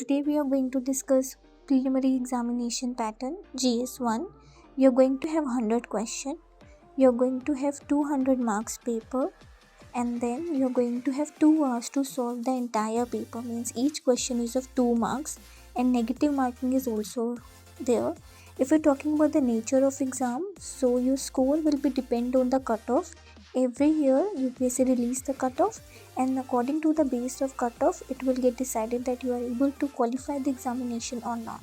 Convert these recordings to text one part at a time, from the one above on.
today we are going to discuss preliminary examination pattern GS1. You're going to have 100 question. You're going to have 200 marks paper, and then you're going to have 2 hours to solve the entire paper. Means each question is of 2 marks, and negative marking is also there. If you're talking about the nature of exam, so your score will be depend on the cutoff. Every year UPSC release the cutoff, and according to the base of cutoff it will get decided that you are able to qualify the examination or not.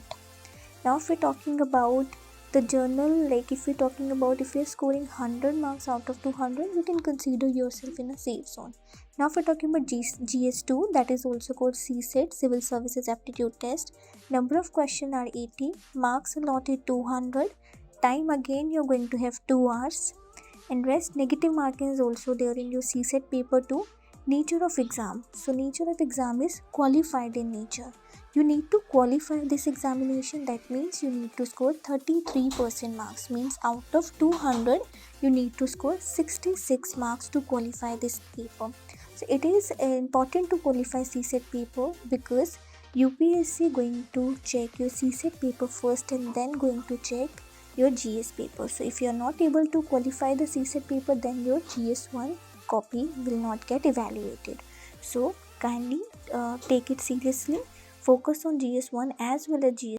Now if we're talking about the journal, like if you're talking about if you're scoring 100 marks out of 200, you can consider yourself in a safe zone. Now if we're talking about GS2, that is also called CSET, Civil Services Aptitude Test, number of questions are 80, marks allotted 200, time again you're going to have 2 hours, and rest negative marking is also there in your CSET paper 2. Nature of exam, so nature of exam is qualified in nature. You need to qualify this examination, that means you need to score 33% marks, means out of 200 you need to score 66 marks to qualify this paper. So it is important to qualify CSET paper because UPSC going to check your CSET paper first and then going to check your GS paper. So if you are not able to qualify the CSET paper, then your GS1 copy will not get evaluated. So kindly take it seriously, focus on GS1 as well as GS